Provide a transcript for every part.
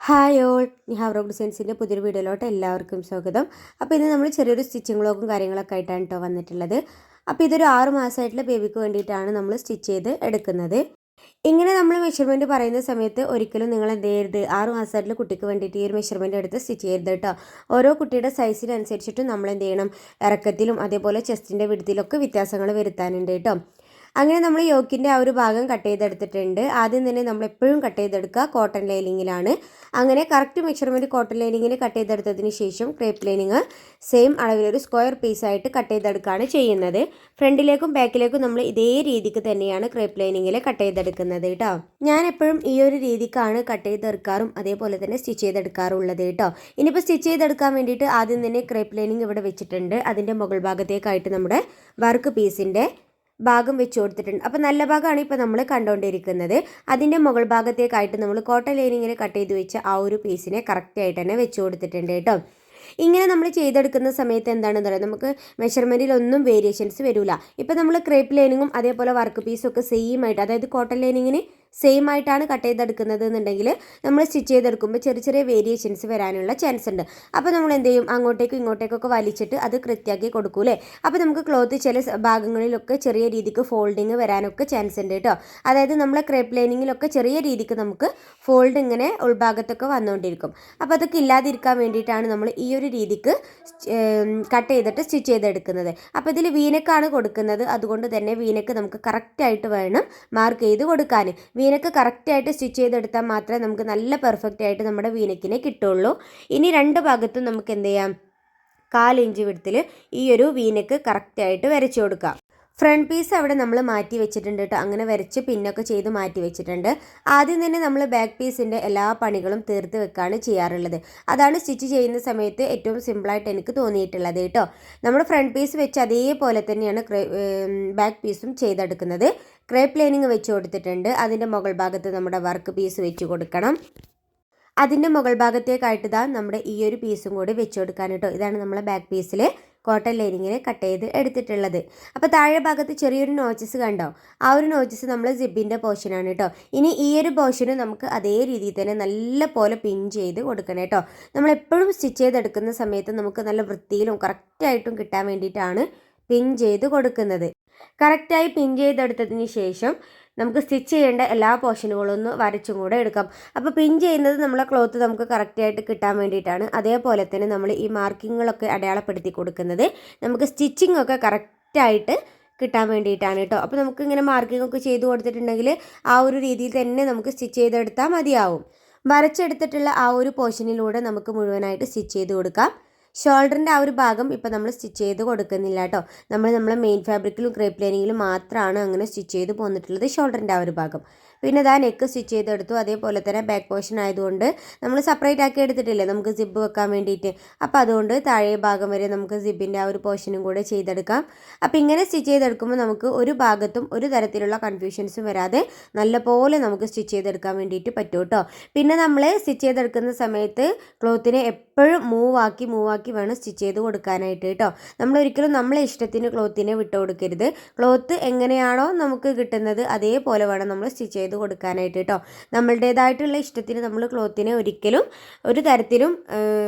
Hi all, നിഹാവ് rock ഡിസൈൻസിൻ്റെ പുതിയൊരു വീഡിയോയിലോട്ട് എല്ലാവർക്കും സ്വാഗതം. അപ്പോൾ ഇന്ന് നമ്മൾ ചെറിയൊരു സ്റ്റിച്ചിങ് വ്ളോഗും കാര്യങ്ങളൊക്കെ ആയിട്ടാണ് കേട്ടോ വന്നിട്ടുള്ളത്. അപ്പോൾ ഇതൊരു 6 മാസമായിട്ടുള്ള ബേബിക്ക് വേണ്ടിയിട്ടാണ് നമ്മൾ സ്റ്റിച്ച് ചെയ്ത് എടുക്കുന്നത്. ഇങ്ങനെ നമ്മൾ മെഷർമെൻറ്റ് പറയുന്ന സമയത്ത് ഒരിക്കലും നിങ്ങൾ എന്ത് ചെയ്യരുത്, 6 മാസമായിട്ടുള്ള കുട്ടിക്ക് വേണ്ടിയിട്ട് ഈ ഒരു മെഷർമെൻറ്റ് എടുത്ത് സ്റ്റിച്ച് ചെയ്യരുത് കേട്ടോ. ഓരോ കുട്ടിയുടെ സൈസിനനുസരിച്ചിട്ട് നമ്മൾ എന്ത് ചെയ്യണം, ഇറക്കത്തിലും അതേപോലെ ചെസ്റ്റിൻ്റെ വിടുത്തിലൊക്കെ വ്യത്യാസങ്ങൾ വരുത്താനുണ്ട് കേട്ടോ. അങ്ങനെ നമ്മൾ യോക്കിൻ്റെ ആ ഒരു ഭാഗം കട്ട് ചെയ്തെടുത്തിട്ടുണ്ട്. ആദ്യം തന്നെ നമ്മൾ എപ്പോഴും കട്ട് ചെയ്തെടുക്കുക കോട്ടൺ ലൈനിങ്ങിലാണ്. അങ്ങനെ കറക്റ്റ് മെഷർമെൻറ്റ് കോട്ടൺ ലൈനിങ്ങിൽ കട്ട് ചെയ്തെടുത്തതിന് ശേഷം ക്രേപ്പ് ലൈനിങ് സെയിം അളവിലൊരു സ്ക്വയർ പീസായിട്ട് കട്ട് ചെയ്തെടുക്കുകയാണ് ചെയ്യുന്നത്. ഫ്രണ്ടിലേക്കും ബാക്കിലേക്കും നമ്മൾ ഇതേ രീതിക്ക് തന്നെയാണ് ക്രേപ്പ് ലൈനിങ്ങിൽ കട്ട് ചെയ്തെടുക്കുന്നത് കേട്ടോ. ഞാൻ എപ്പോഴും ഈ ഒരു രീതിക്കാണ് കട്ട് ചെയ്തെടുക്കാറും അതേപോലെ തന്നെ സ്റ്റിച്ച് ചെയ്തെടുക്കാറുള്ളത് കേട്ടോ. ഇനിയിപ്പോൾ സ്റ്റിച്ച് ചെയ്തെടുക്കാൻ വേണ്ടിയിട്ട് ആദ്യം തന്നെ ക്രേപ്പ് ലൈനിങ് ഇവിടെ വെച്ചിട്ടുണ്ട്. അതിൻ്റെ മുകൾ ഭാഗത്തേക്കായിട്ട് നമ്മുടെ വർക്ക് പീസിൻ്റെ ഭാഗം വെച്ച് കൊടുത്തിട്ടുണ്ട്. അപ്പോൾ നല്ല ഭാഗമാണ് ഇപ്പോൾ നമ്മൾ കണ്ടുകൊണ്ടിരിക്കുന്നത്. അതിൻ്റെ മുകൾ ഭാഗത്തേക്കായിട്ട് നമ്മൾ കോട്ടൺ ലൈനിങ്ങിൽ കട്ട് ചെയ്ത് വെച്ച ആ ഒരു പീസിനെ കറക്റ്റായിട്ട് തന്നെ വെച്ച് കൊടുത്തിട്ടുണ്ട് കേട്ടോ. ഇങ്ങനെ നമ്മൾ ചെയ്തെടുക്കുന്ന സമയത്ത് എന്താണെന്ന് പറയുക, നമുക്ക് മെഷർമെൻറ്റിലൊന്നും വേരിയേഷൻസ് വരില്ല. ഇപ്പോൾ നമ്മൾ ക്രേപ്പ് ലൈനിങ്ങും അതേപോലെ വർക്ക് പീസും ഒക്കെ സെയിം ആയിട്ട്, അതായത് കോട്ടൺ ലൈനിങ്ങിന് സെയിം ആയിട്ടാണ് കട്ട് ചെയ്തെടുക്കുന്നത് എന്നുണ്ടെങ്കിൽ നമ്മൾ സ്റ്റിച്ച് ചെയ്തെടുക്കുമ്പോൾ ചെറിയ ചെറിയ വേരിയേഷൻസ് വരാനുള്ള ചാൻസ് ഉണ്ട്. അപ്പോൾ നമ്മൾ എന്ത് ചെയ്യും, അങ്ങോട്ടേക്കും ഇങ്ങോട്ടേക്കൊക്കെ വലിച്ചിട്ട് അത് കൃത്യമാക്കി കൊടുക്കൂലേ. അപ്പോൾ നമുക്ക് ക്ലോത്ത് ചില ഭാഗങ്ങളിലൊക്കെ ചെറിയ രീതിക്ക് ഫോൾഡിങ് വരാനൊക്കെ ചാൻസ് ഉണ്ട് കേട്ടോ. അതായത് നമ്മളെ ക്രേപ്പ് ലൈനിങ്ങിലൊക്കെ ചെറിയ രീതിക്ക് നമുക്ക് ഫോൾഡ് ഇങ്ങനെ ഉൾഭാഗത്തൊക്കെ വന്നുകൊണ്ടിരിക്കും. അപ്പോൾ അതൊക്കെ ഇല്ലാതിരിക്കാൻ വേണ്ടിയിട്ടാണ് നമ്മൾ ഈ ഒരു രീതിക്ക് കട്ട് ചെയ്തിട്ട് സ്റ്റിച്ച് ചെയ്തെടുക്കുന്നത്. അപ്പോൾ ഇതിൽ വീനക്കാണ് കൊടുക്കുന്നത്, അതുകൊണ്ട് തന്നെ വീനക്ക് നമുക്ക് കറക്റ്റായിട്ട് വേണം മാർക്ക് ചെയ്ത് കൊടുക്കാൻ. വീനക്ക് കറക്റ്റായിട്ട് സ്റ്റിച്ച് ചെയ്തെടുത്താൽ മാത്രമേ നമുക്ക് നല്ല പെർഫെക്റ്റ് ആയിട്ട് നമ്മുടെ വീനക്കിനെ കിട്ടുള്ളൂ. ഇനി രണ്ട് ഭാഗത്തും നമുക്ക് എന്ത് ചെയ്യാം, 1/4 ഇഞ്ച് വിടത്തിൽ ഈ ഒരു വീനക്ക് കറക്റ്റായിട്ട് വരച്ചു കൊടുക്കാം. ഫ്രണ്ട് പീസ് അവിടെ നമ്മൾ മാറ്റി വെച്ചിട്ടുണ്ട് കേട്ടോ. അങ്ങനെ വരച്ച് പിന്നൊക്കെ ചെയ്ത് മാറ്റി വെച്ചിട്ടുണ്ട്. ആദ്യം തന്നെ നമ്മൾ ബാക്ക് പീസിൻ്റെ എല്ലാ പണികളും തീർത്ത് വെക്കുകയാണ് ചെയ്യാറുള്ളത്. അതാണ് സ്റ്റിച്ച് ചെയ്യുന്ന സമയത്ത് ഏറ്റവും സിമ്പിളായിട്ട് എനിക്ക് തോന്നിയിട്ടുള്ളത് കേട്ടോ. നമ്മൾ ഫ്രണ്ട് പീസ് വെച്ച് അതേപോലെ തന്നെയാണ് ബാക്ക് പീസും ചെയ്തെടുക്കുന്നത്. ക്രേപ്പ് ലൈനിങ് വെച്ച് കൊടുത്തിട്ടുണ്ട്. അതിൻ്റെ മുകൾ ഭാഗത്ത് നമ്മുടെ വർക്ക് പീസ് വെച്ച് കൊടുക്കണം. അതിൻ്റെ മുകൾ ഭാഗത്തേക്കായിട്ട് ഇതാ നമ്മുടെ ഈ ഒരു പീസും കൂടി വെച്ച് കൊടുക്കാൻ കേട്ടോ. ഇതാണ് നമ്മളെ ബാക്ക് പീസിൽ കോട്ടൺ ലൈനിങ്ങിനെ കട്ട് ചെയ്ത് എടുത്തിട്ടുള്ളത്. അപ്പോൾ താഴെ ഭാഗത്ത് ചെറിയൊരു നോച്ചസ് കണ്ടോ, ആ ഒരു നോച്ചസ് നമ്മൾ സിബിൻ്റെ പോർഷനാണ് കേട്ടോ. ഇനി ഈ ഒരു പോർഷന് നമുക്ക് അതേ രീതിയിൽ തന്നെ നല്ല പോലെ പിൻ ചെയ്ത് കൊടുക്കണം കേട്ടോ. നമ്മളെപ്പോഴും സ്റ്റിച്ച് ചെയ്തെടുക്കുന്ന സമയത്ത് നമുക്ക് നല്ല വൃത്തിയിലും കറക്റ്റായിട്ടും കിട്ടാൻ വേണ്ടിയിട്ടാണ് പിൻ ചെയ്ത് കൊടുക്കുന്നത്. കറക്റ്റായി പിൻ ചെയ്തെടുത്തതിന് ശേഷം നമുക്ക് സ്റ്റിച്ച് ചെയ്യേണ്ട എല്ലാ പോർഷനുകളും ഒന്ന് വരച്ചും കൂടെ എടുക്കാം. അപ്പോൾ പിൻ ചെയ്യുന്നത് നമ്മളെ ക്ലോത്ത് നമുക്ക് കറക്റ്റായിട്ട് കിട്ടാൻ വേണ്ടിയിട്ടാണ്. അതേപോലെ തന്നെ നമ്മൾ ഈ മാർക്കിങ്ങുകളൊക്കെ അടയാളപ്പെടുത്തി കൊടുക്കുന്നത് നമുക്ക് സ്റ്റിച്ചിങ് ഒക്കെ കറക്റ്റായിട്ട് കിട്ടാൻ വേണ്ടിയിട്ടാണ് കേട്ടോ. അപ്പോൾ നമുക്ക് ഇങ്ങനെ മാർക്കിംഗ് ഒക്കെ ചെയ്ത് കൊടുത്തിട്ടുണ്ടെങ്കിൽ ആ ഒരു രീതിയിൽ തന്നെ നമുക്ക് സ്റ്റിച്ച് ചെയ്തെടുത്താൽ മതിയാവും. വരച്ചെടുത്തിട്ടുള്ള ആ ഒരു പോർഷനിലൂടെ നമുക്ക് മുഴുവനായിട്ട് സ്റ്റിച്ച് ചെയ്ത് കൊടുക്കാം. ഷോൾഡറിൻ്റെ ആ ഒരു ഭാഗം ഇപ്പോൾ നമ്മൾ സ്റ്റിച്ച് ചെയ്ത് കൊടുക്കുന്നില്ല കേട്ടോ. നമ്മളെ മെയിൻ ഫാബ്രിക്കിലും ക്രേപ്പ് ലൈനിങ്ങിലും മാത്രമാണ് അങ്ങനെ സ്റ്റിച്ച് ചെയ്ത് പോന്നിട്ടുള്ളത് ഷോൾഡറിൻ്റെ ആ ഒരു ഭാഗം. പിന്നെ ഇതാ നെക്ക് സ്റ്റിച്ച് ചെയ്തെടുത്തു. അതേപോലെ തന്നെ ബാക്ക് പോർഷൻ ആയതുകൊണ്ട് നമ്മൾ സെപ്പറേറ്റ് ആക്കി എടുത്തിട്ടില്ലേ നമുക്ക് സിബ് വെക്കാൻ വേണ്ടിയിട്ട്. അപ്പോൾ അതുകൊണ്ട് താഴെ ഭാഗം വരെ നമുക്ക് സിബിൻ്റെ ആ ഒരു പോർഷനും കൂടെ ചെയ്തെടുക്കാം. അപ്പോൾ ഇങ്ങനെ സ്റ്റിച്ച് ചെയ്തെടുക്കുമ്പോൾ നമുക്ക് ഒരു ഭാഗത്തും ഒരു തരത്തിലുള്ള കൺഫ്യൂഷൻസും വരാതെ നല്ലപോലെ നമുക്ക് സ്റ്റിച്ച് ചെയ്തെടുക്കാൻ വേണ്ടിയിട്ട് പറ്റും കേട്ടോ. പിന്നെ നമ്മൾ സ്റ്റിച്ച് ചെയ്തെടുക്കുന്ന സമയത്ത് ക്ലോത്തിനെ എപ്പോഴും മൂവാക്കി വേണം സ്റ്റിച്ച് ചെയ്ത് കൊടുക്കാനായിട്ട് കേട്ടോ. നമ്മളൊരിക്കലും നമ്മളെ ഇഷ്ടത്തിന് ക്ലോത്തിനെ വിട്ടു കൊടുക്കരുത്. ക്ലോത്ത് എങ്ങനെയാണോ നമുക്ക് കിട്ടുന്നത് അതേപോലെ വേണം നമ്മൾ സ്റ്റിച്ച് ചെയ്ത് കൊടുക്കാനായിട്ട് കേട്ടോ. നമ്മളുടേതായിട്ടുള്ള ഇഷ്ടത്തിന് നമ്മൾ ക്ലോത്തിനെ ഒരിക്കലും ഒരു തരത്തിലും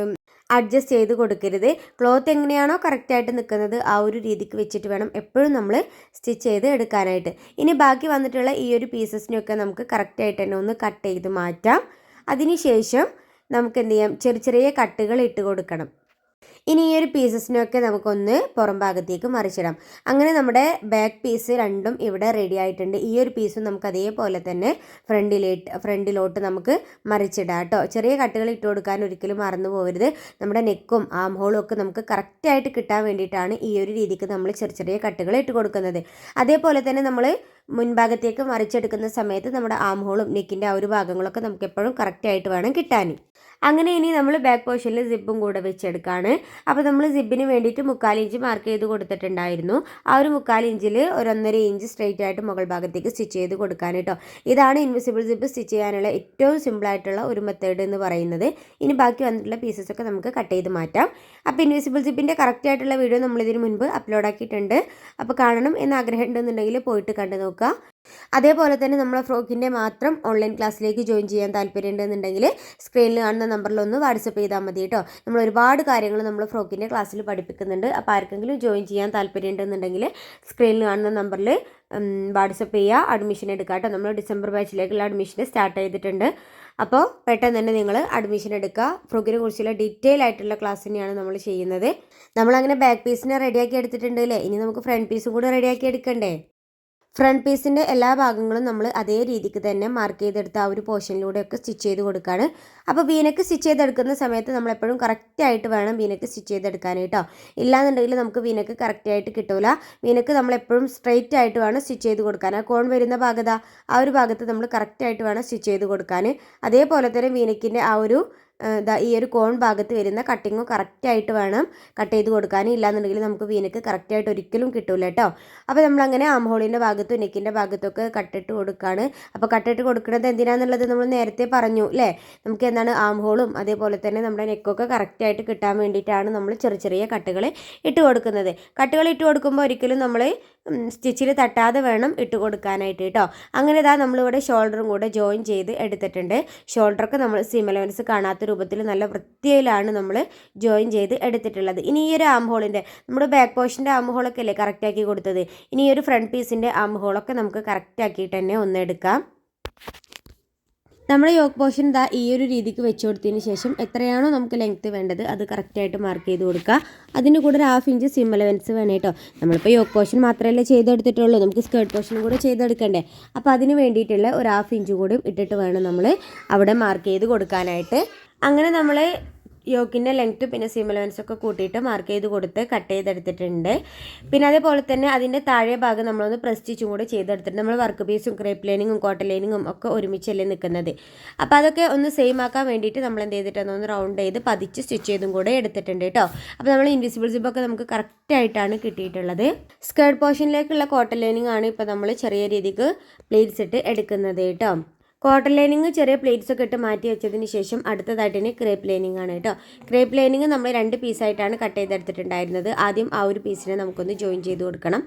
അഡ്ജസ്റ്റ് ചെയ്ത് കൊടുക്കരുത്. ക്ലോത്ത് എങ്ങനെയാണോ കറക്റ്റായിട്ട് നിൽക്കുന്നത് ആ ഒരു രീതിക്ക് വെച്ചിട്ട് വേണം എപ്പോഴും നമ്മൾ സ്റ്റിച്ച് ചെയ്ത് എടുക്കാനായിട്ട്. ഇനി ബാക്കി വന്നിട്ടുള്ള ഈ ഒരു പീസസിനെയൊക്കെ നമുക്ക് കറക്റ്റായിട്ട് തന്നെ ഒന്ന് കട്ട് ചെയ്ത് മാറ്റാം. അതിനുശേഷം നമുക്ക് എന്ത് ചെയ്യാം, ചെറിയ കട്ടുകൾ ഇട്ട് കൊടുക്കണം. ഇനി ഈ ഒരു പീസസിനൊക്കെ നമുക്കൊന്ന് പുറം ഭാഗത്തേക്ക് മറിച്ചിടാം. അങ്ങനെ നമ്മുടെ ബാക്ക് പീസ് രണ്ടും ഇവിടെ റെഡി ആയിട്ടുണ്ട്. ഈ ഒരു പീസും നമുക്ക് അതേപോലെ തന്നെ ഫ്രണ്ടിലോട്ട് നമുക്ക് മറിച്ചിടാം കേട്ടോ. ചെറിയ കട്ടുകൾ ഇട്ട് കൊടുക്കാൻ ഒരിക്കലും മറന്നു പോകരുത്. നമ്മുടെ നെക്കും ആം ഹോളും ഒക്കെ നമുക്ക് കറക്റ്റായിട്ട് കിട്ടാൻ വേണ്ടിയിട്ടാണ് ഈ ഒരു രീതിക്ക് നമ്മൾ ചെറിയ കട്ടുകൾ ഇട്ട് കൊടുക്കുന്നത്. അതേപോലെ തന്നെ നമ്മൾ മുൻഭാഗത്തേക്ക് മറിച്ചെടുക്കുന്ന സമയത്ത് നമ്മുടെ ആം ഹോളും നെക്കിൻ്റെ ആ ഒരു ഭാഗങ്ങളൊക്കെ നമുക്ക് എപ്പോഴും കറക്റ്റായിട്ട് വേണം കിട്ടാൻ. അങ്ങനെ ഇനി നമ്മൾ ബാക്ക് പോർഷനിൽ സിബും കൂടെ വെച്ചെടുക്കുകയാണ്. അപ്പോൾ നമ്മൾ സിബിന് വേണ്ടിയിട്ട് 3/4 ഇഞ്ച് മാർക്ക് ചെയ്ത് കൊടുത്തിട്ടുണ്ടായിരുന്നു. ആ ഒരു 3/4 ഇഞ്ചിൽ 1.5 ഇഞ്ച് സ്ട്രെയിറ്റ് ആയിട്ട് മുകൾ ഭാഗത്തേക്ക് സ്റ്റിച്ച് ചെയ്ത് കൊടുക്കാൻ കേട്ടോ. ഇതാണ് ഇൻവിസിബിൾ സിബ് സ്റ്റിച്ച് ചെയ്യാനുള്ള ഏറ്റവും സിമ്പിളായിട്ടുള്ള ഒരു മെത്തേഡ് എന്ന് പറയുന്നത്. ഇനി ബാക്കി വന്നിട്ടുള്ള പീസസൊക്കെ നമുക്ക് കട്ട് ചെയ്ത് മാറ്റാം. അപ്പോൾ ഇൻവിസിബിൾ സിബിൻ്റെ കറക്റ്റായിട്ടുള്ള വീഡിയോ നമ്മളിതിന് മുൻപ് അപ്ലോഡ് ആക്കിയിട്ടുണ്ട്. അപ്പോൾ കാണണം എന്ന് ആഗ്രഹം ഉണ്ടെന്നുണ്ടെങ്കിൽ പോയിട്ട് കണ്ടു നോക്കുക. അതേപോലെ തന്നെ നമ്മളെ ഫ്രോക്കിൻ്റെ മാത്രം ഓൺലൈൻ ക്ലാസ്സിലേക്ക് ജോയിൻ ചെയ്യാൻ താല്പര്യമുണ്ടെന്നുണ്ടെങ്കിൽ സ്ക്രീനിൽ കാണുന്ന നമ്പറിലൊന്ന് വാട്സപ്പ് ചെയ്താൽ മതി കേട്ടോ. നമ്മൾ ഒരുപാട് കാര്യങ്ങൾ നമ്മൾ ഫ്രോക്കിൻ്റെ ക്ലാസ്സിൽ പഠിപ്പിക്കുന്നുണ്ട്. അപ്പോൾ ആർക്കെങ്കിലും ജോയിൻ ചെയ്യാൻ താല്പര്യമുണ്ടെന്നുണ്ടെങ്കിൽ സ്ക്രീനിൽ കാണുന്ന നമ്പറിൽ വാട്സപ്പ് ചെയ്യുക, അഡ്മിഷൻ എടുക്കുക കേട്ടോ. നമ്മൾ ഡിസംബർ ബാച്ചിലേക്കുള്ള അഡ്മിഷൻ സ്റ്റാർട്ട് ചെയ്തിട്ടുണ്ട്. അപ്പോൾ പെട്ടെന്ന് തന്നെ നിങ്ങൾ അഡ്മിഷൻ എടുക്കുക. ഫ്രോക്കിനെ കുറിച്ചുള്ള ഡീറ്റെയിൽ ആയിട്ടുള്ള ക്ലാസ് തന്നെയാണ് നമ്മൾ ചെയ്യുന്നത്. നമ്മളങ്ങനെ ബാക്ക് പീസിനെ റെഡിയാക്കി എടുത്തിട്ടുണ്ട് അല്ലേ, ഇനി നമുക്ക് ഫ്രണ്ട് പീസും കൂടെ റെഡിയാക്കി എടുക്കണ്ടേ. ഫ്രണ്ട് പീസിൻ്റെ എല്ലാ ഭാഗങ്ങളും നമ്മൾ അതേ രീതിക്ക് തന്നെ മാർക്ക് ചെയ്തെടുത്ത ആ ഒരു പോർഷനിലൂടെയൊക്കെ സ്റ്റിച്ച് ചെയ്ത് കൊടുക്കുകയാണ്. അപ്പോൾ വീനക്ക് സ്റ്റിച്ച് ചെയ്തെടുക്കുന്ന സമയത്ത് നമ്മളെപ്പോഴും കറക്റ്റായിട്ട് വേണം വീനക്ക് സ്റ്റിച്ച് ചെയ്തെടുക്കാൻ കേട്ടോ. ഇല്ലാന്നുണ്ടെങ്കിൽ നമുക്ക് വീനക്ക് കറക്റ്റായിട്ട് കിട്ടില്ല. വീനക്ക് നമ്മളെപ്പോഴും സ്ട്രെയിറ്റ് ആയിട്ട് വേണം സ്റ്റിച്ച് ചെയ്ത് കൊടുക്കാൻ. ആ കോൺ വരുന്ന ഭാഗത്ത് ആ ഒരു ഭാഗത്ത് നമ്മൾ കറക്റ്റായിട്ട് വേണം സ്റ്റിച്ച് ചെയ്ത് കൊടുക്കാൻ. അതേപോലെ തന്നെ വീനക്കിൻ്റെ ആ ഒരു ഈ ഒരു കോൺ ഭാഗത്ത് വരുന്ന കട്ടിങ്ങും കറക്റ്റായിട്ട് വേണം കട്ട് ചെയ്ത് കൊടുക്കാൻ. ഇല്ലാന്നുണ്ടെങ്കിൽ നമുക്ക് വീനക്ക് കറക്റ്റായിട്ട് ഒരിക്കലും കിട്ടില്ല കേട്ടോ. അപ്പോൾ നമ്മളങ്ങനെ ആം ഹോളിൻ്റെ ഭാഗത്തും നെക്കിൻ്റെ ഭാഗത്തൊക്കെ കട്ടിട്ട് കൊടുക്കുകയാണ്. അപ്പോൾ കട്ടിട്ട് കൊടുക്കുന്നത് എന്തിനാണെന്നുള്ളത് നമ്മൾ നേരത്തെ പറഞ്ഞു അല്ലേ. നമുക്ക് എന്താണ് ആം ഹോളും അതേപോലെ തന്നെ നമ്മുടെ നെക്കൊക്കെ കറക്റ്റായിട്ട് കിട്ടാൻ വേണ്ടിയിട്ടാണ് നമ്മൾ ചെറിയ ചെറിയ കട്ടുകൾ ഇട്ട് കൊടുക്കുന്നത്. കട്ടുകൾ ഇട്ട് കൊടുക്കുമ്പോൾ ഒരിക്കലും നമ്മൾ സ്റ്റിച്ചിൽ തട്ടാതെ വേണം ഇട്ട് കൊടുക്കാനായിട്ട് കേട്ടോ. അങ്ങനെ ഇതാ നമ്മളിവിടെ ഷോൾഡറും കൂടെ ജോയിൻ ചെയ്ത് എടുത്തിട്ടുണ്ട്. ഷോൾഡറൊക്കെ നമ്മൾ സീം അലവൻസ് കാണാത്ത രൂപത്തിൽ നല്ല വൃത്തിയിലാണ് നമ്മൾ ജോയിൻ ചെയ്ത് എടുത്തിട്ടുള്ളത്. ഇനി ഈ ഒരു ആം ഹോളിൻ്റെ നമ്മുടെ ബാക്ക് പോർഷൻ്റെ ആം ഹോളൊക്കെ അല്ലേ കറക്റ്റാക്കി കൊടുത്തത്, ഇനി ഈ ഒരു ഫ്രണ്ട് പീസിൻ്റെ ആം ഹോളൊക്കെ നമുക്ക് കറക്റ്റാക്കിയിട്ട് തന്നെ ഒന്ന് എടുക്കാം. നമ്മുടെ യോക്ക് പോർഷൻ ദാ ഈ ഒരു രീതിക്ക് വെച്ച് കൊടുത്തതിന് ശേഷം എത്രയാണോ നമുക്ക് ലെങ്ത്ത് വേണ്ടത് അത് കറക്റ്റായിട്ട് മാർക്ക് ചെയ്ത് കൊടുക്കുക. അതിന് കൂടെ ഒരു 1/2 ഇഞ്ച് സിം അലവൻസ് വേണം കേട്ടോ. നമ്മളിപ്പോൾ യോക്ക് പോർഷൻ മാത്രമല്ലേ ചെയ്തെടുത്തിട്ടുള്ളൂ, നമുക്ക് സ്കേർട്ട് പോർഷനും കൂടെ ചെയ്തെടുക്കണ്ടേ. അപ്പോൾ അതിന് വേണ്ടിയിട്ടുള്ള ഒരു 1/2 ഇഞ്ച് കൂടി ഇട്ടിട്ട് വേണം നമ്മൾ അവിടെ മാർക്ക് ചെയ്ത് കൊടുക്കാനായിട്ട്. അങ്ങനെ നമ്മൾ യോക്കിൻ്റെ ലെങ്ത്ത് പിന്നെ സീം അലവൻസൊക്കെ കൂട്ടിയിട്ട് മാർക്ക് ചെയ്ത് കൊടുത്ത് കട്ട് ചെയ്തെടുത്തിട്ടുണ്ട്. പിന്നെ അതേപോലെ തന്നെ അതിൻ്റെ താഴെ ഭാഗം നമ്മളൊന്ന് പ്രസ് സ്റ്റിച്ചും കൂടെ ചെയ്തെടുത്തിട്ടുണ്ട്. നമ്മൾ വർക്ക് പീസും ക്രേപ്പ് ലൈനിങ്ങും കോട്ടൺ ലൈനിങ്ങും ഒക്കെ ഒരുമിച്ചല്ലേ നിൽക്കുന്നത്. അപ്പോൾ അതൊക്കെ ഒന്ന് സെയിം ആക്കാൻ വേണ്ടിയിട്ട് നമ്മൾ എന്ത് ചെയ്തിട്ടാണ് ഒന്ന് റൗണ്ട് ചെയ്ത് പതിച്ച് സ്റ്റിച്ച് ചെയ്തും കൂടെ എടുത്തിട്ടുണ്ട് കേട്ടോ. അപ്പോൾ നമ്മൾ ഇൻവിസിബിൾ സിബൊക്കെ നമുക്ക് കറക്റ്റായിട്ടാണ് കിട്ടിയിട്ടുള്ളത്. സ്കേർട്ട് പോർഷനിലേക്കുള്ള കോട്ടൺ ലൈനിങ് ആണ് ഇപ്പോൾ നമ്മൾ ചെറിയ രീതിക്ക് പ്ലേറ്റ്സ് ഇട്ട് എടുക്കുന്നത് കേട്ടോ. കോട്ടൺ ലൈനിങ് ചെറിയ പ്ലേറ്റ്സ് ഒക്കെ ഇട്ട് മാറ്റി വെച്ചതിന് ശേഷം അടുത്തതായിട്ട് തന്നെ ക്രേപ്പ് ലൈനിങ് ആണ് കേട്ടോ. ക്രേപ്പ് ലൈനിങ് നമ്മൾ 2 പീസായിട്ടാണ് കട്ട് ചെയ്തെടുത്തിട്ടുണ്ടായിരുന്നത്. ആദ്യം ആ ഒരു പീസിനെ നമുക്കൊന്ന് ജോയിൻ ചെയ്ത് കൊടുക്കണം.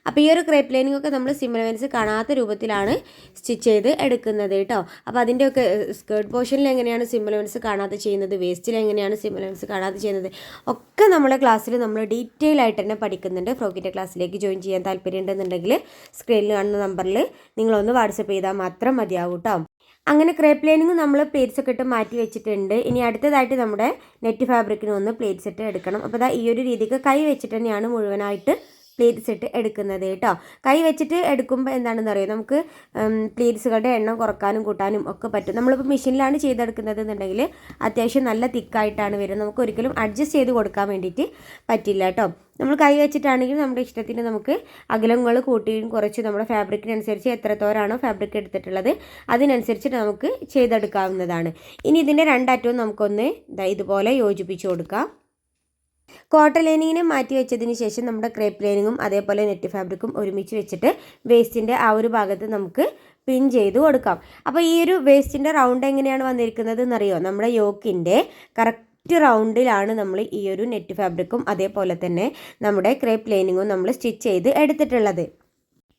അപ്പോൾ ഈ ഒരു ക്രേപ്പ് ലൈനിങ് ഒക്കെ നമ്മൾ സിം അലവൻസ് കാണാത്ത രൂപത്തിലാണ് സ്റ്റിച്ച് ചെയ്ത് എടുക്കുന്നത് കേട്ടോ. അപ്പോൾ അതിൻ്റെയൊക്കെ സ്കേർട്ട് പോർഷനിൽ എങ്ങനെയാണ് സിം അലവൻസ് കാണാതെ ചെയ്യുന്നത്, വേസ്റ്റിൽ എങ്ങനെയാണ് സിം അലവൻസ് കാണാതെ ചെയ്യുന്നത് ഒക്കെ നമ്മുടെ ക്ലാസ്സിൽ നമ്മൾ ഡീറ്റെയിൽ ആയിട്ട് തന്നെ പഠിക്കുന്നുണ്ട്. ഫ്രോക്കിൻ്റെ ക്ലാസ്സിലേക്ക് ജോയിൻ ചെയ്യാൻ താല്പര്യമുണ്ടെന്നുണ്ടെങ്കിൽ സ്ക്രീനിൽ കാണുന്ന നമ്പറിൽ നിങ്ങളൊന്ന് വാട്സപ്പ് ചെയ്താൽ മാത്രം മതിയാവും കേട്ടോ. അങ്ങനെ ക്രേപ്പ് ലൈനിങ് നമ്മൾ പ്ലേറ്റ്സ് ഒക്കെ ഇട്ട് മാറ്റി വെച്ചിട്ടുണ്ട്. ഇനി അടുത്തതായിട്ട് നമ്മുടെ നെറ്റ് ഫാബ്രിക്കിന് ഒന്ന് പ്ലേറ്റ്സ് ഇട്ട് എടുക്കണം. അപ്പോൾ ഈ ഒരു രീതിക്ക് കൈ വെച്ചിട്ട് തന്നെയാണ് മുഴുവനായിട്ട് പ്ലേറ്റ്സ് ഇട്ട് എടുക്കുന്നത് കേട്ടോ. കൈ വെച്ചിട്ട് എടുക്കുമ്പോൾ എന്താണെന്ന് അറിയാം, നമുക്ക് പ്ലേറ്റ്സുകളുടെ എണ്ണം കുറക്കാനും കൂട്ടാനും ഒക്കെ പറ്റും. നമ്മളിപ്പോൾ മെഷീനിലാണ് ചെയ്തെടുക്കുന്നത് എന്നുണ്ടെങ്കിൽ അത്യാവശ്യം നല്ല തിക്കായിട്ടാണ് വരുന്നത്. നമുക്ക് ഒരിക്കലും അഡ്ജസ്റ്റ് ചെയ്ത് കൊടുക്കാൻ വേണ്ടിയിട്ട് പറ്റില്ല കേട്ടോ. നമ്മൾ കൈ വെച്ചിട്ടാണെങ്കിൽ നമ്മുടെ ഇഷ്ടത്തിന് നമുക്ക് അകലങ്ങൾ കൂട്ടിയും കുറച്ച് നമ്മുടെ ഫാബ്രിക്കിനനുസരിച്ച് എത്രത്തോരാണോ ഫാബ്രിക് എടുത്തിട്ടുള്ളത് അതിനനുസരിച്ചിട്ട് നമുക്ക് ചെയ്തെടുക്കാവുന്നതാണ്. ഇനി ഇതിൻ്റെ 2 അറ്റവും നമുക്കൊന്ന് ഇതുപോലെ യോജിപ്പിച്ച് കൊടുക്കാം. കോട്ടൺ ലൈനിങ്ങിനെ മാറ്റി വെച്ചതിന് ശേഷം നമ്മുടെ ക്രേപ്പ് ലൈനിങ്ങും അതേപോലെ നെറ്റ് ഫാബ്രിക്കും ഒരുമിച്ച് വെച്ചിട്ട് വേസ്റ്റിൻ്റെ ആ ഒരു ഭാഗത്ത് നമുക്ക് പിൻ ചെയ്ത് കൊടുക്കാം. അപ്പോൾ ഈ ഒരു വേസ്റ്റിൻ്റെ റൗണ്ട് എങ്ങനെയാണ് വന്നിരിക്കുന്നത് എന്നറിയോ, നമ്മുടെ യോക്കിൻ്റെ കറക്റ്റ് റൗണ്ടിലാണ് നമ്മൾ ഈ ഒരു നെറ്റ് ഫാബ്രിക്കും അതേപോലെ തന്നെ നമ്മുടെ ക്രേപ്പ് ലൈനിങ്ങും നമ്മൾ സ്റ്റിച്ച് ചെയ്ത് എടുത്തിട്ടുള്ളത്.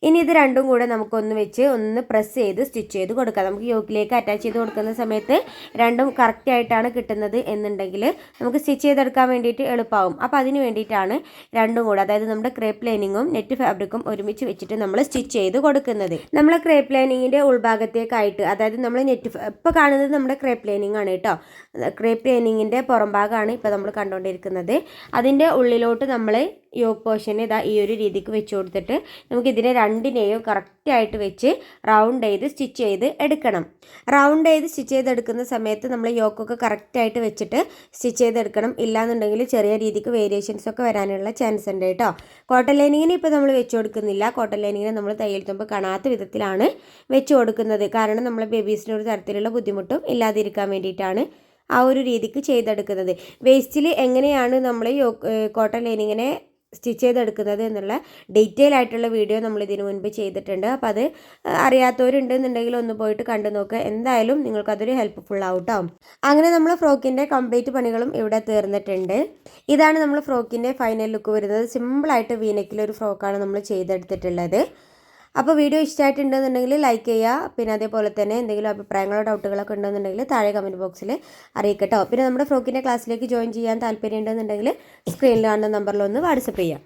ഇനി ഇത് രണ്ടും കൂടെ നമുക്കൊന്ന് വെച്ച് ഒന്ന് പ്രസ് ചെയ്ത് സ്റ്റിച്ച് ചെയ്ത് കൊടുക്കാം. നമുക്ക് യോക്കിലേക്ക് അറ്റാച്ച് ചെയ്ത് കൊടുക്കുന്ന സമയത്ത് രണ്ടും കറക്റ്റായിട്ടാണ് കിട്ടുന്നത് എന്നുണ്ടെങ്കിൽ നമുക്ക് സ്റ്റിച്ച് ചെയ്തെടുക്കാൻ വേണ്ടിയിട്ട് എളുപ്പമാവും. അപ്പോൾ അതിന് വേണ്ടിയിട്ടാണ് രണ്ടും കൂടെ, അതായത് നമ്മുടെ ക്രേപ്പ് ലൈനിങ്ങും നെറ്റ് ഫാബ്രിക്കും ഒരുമിച്ച് വെച്ചിട്ട് നമ്മൾ സ്റ്റിച്ച് ചെയ്ത് കൊടുക്കുന്നത്. നമ്മൾ ക്രേപ്പ് ലൈനിങ്ങിൻ്റെ ഉൾഭാഗത്തേക്കായിട്ട്, അതായത് നമ്മൾ ഇപ്പോൾ കാണുന്നത് നമ്മുടെ ക്രേപ്പ് ലൈനിങ് ആണ് കേട്ടോ. ക്രേപ്പ് ലൈനിങ്ങിൻ്റെ പുറം ഭാഗമാണ് ഇപ്പോൾ നമ്മൾ കണ്ടുകൊണ്ടിരിക്കുന്നത്. അതിൻ്റെ ഉള്ളിലോട്ട് നമ്മൾ യോക്ക് പോർഷനെ ഈ ഒരു രീതിക്ക് വെച്ച് കൊടുത്തിട്ട് നമുക്കിതിനെ രണ്ടിനെയും കറക്റ്റായിട്ട് വെച്ച് റൗണ്ട് ചെയ്ത് സ്റ്റിച്ച് ചെയ്ത് എടുക്കണം. റൗണ്ട് ചെയ്ത് സ്റ്റിച്ച് ചെയ്തെടുക്കുന്ന സമയത്ത് നമ്മൾ യോക്കൊക്കെ കറക്റ്റായിട്ട് വെച്ചിട്ട് സ്റ്റിച്ച് ചെയ്തെടുക്കണം. ഇല്ലാന്നുണ്ടെങ്കിൽ ചെറിയ രീതിക്ക് വേരിയേഷൻസ് ഒക്കെ വരാനുള്ള ചാൻസ് ഉണ്ട് കേട്ടോ. കോട്ടൺ ലൈനിങ്ങിന് ഇപ്പോൾ നമ്മൾ വെച്ച് കൊടുക്കുന്നില്ല. കോട്ടൺ ലൈനിങ്ങിനെ നമ്മൾ തയ്യൽ തുമ്പ് കാണാത്ത വിധത്തിലാണ് വെച്ച് കൊടുക്കുന്നത്. കാരണം നമ്മൾ ബേബീസിന് ഒരു തരത്തിലുള്ള ബുദ്ധിമുട്ടും ഇല്ലാതിരിക്കാൻ വേണ്ടിയിട്ടാണ് ആ ഒരു രീതിക്ക് ചെയ്തെടുക്കുന്നത്. വേസ്റ്റിൽ എങ്ങനെയാണ് നമ്മൾ കോട്ടൺ ലൈനിങ്ങിനെ സ്റ്റിച്ച് ചെയ്തെടുക്കുന്നത് എന്നുള്ള ഡീറ്റെയിൽ ആയിട്ടുള്ള വീഡിയോ നമ്മൾ ഇതിനു മുൻപ് ചെയ്തിട്ടുണ്ട്. അപ്പോൾ അത് അറിയാത്തവരുണ്ടെന്നുണ്ടെങ്കിൽ ഒന്ന് പോയിട്ട് കണ്ടു നോക്കുക. എന്തായാലും നിങ്ങൾക്കതൊരു ഹെൽപ്ഫുൾ ആവും. അങ്ങനെ നമ്മൾ ഫ്രോക്കിൻ്റെ കംപ്ലീറ്റ് പണികളും ഇവിടെ തീർന്നിട്ടുണ്ട്. ഇതാണ് നമ്മൾ ഫ്രോക്കിൻ്റെ ഫൈനൽ ലുക്ക് വരുന്നത്. സിമ്പിളായിട്ട് വീനെക്കിലൊരു ഫ്രോക്കാണ് നമ്മൾ ചെയ്തെടുത്തിട്ടുള്ളത്. അപ്പോൾ വീഡിയോ ഇഷ്ടമായിട്ടുണ്ടെന്നുണ്ടെങ്കിൽ ലൈക്ക് ചെയ്യുക. പിന്നെ അതേപോലെ തന്നെ എന്തെങ്കിലും അഭിപ്രായങ്ങളോ ഡൗട്ടുകളൊക്കെ ഉണ്ടെന്നുണ്ടെങ്കിൽ താഴെ കമൻറ്റ് ബോക്സിൽ അറിയിക്കട്ടോ. പിന്നെ നമ്മുടെ ഫ്രോക്കിൻ്റെ ക്ലാസ്സിലേക്ക് ജോയിൻ ചെയ്യാൻ താല്പര്യം ഉണ്ടെന്നുണ്ടെങ്കിൽ സ്ക്രീനിൽ കാണുന്ന നമ്പറിലൊന്ന് വാട്സപ്പ് ചെയ്യാം.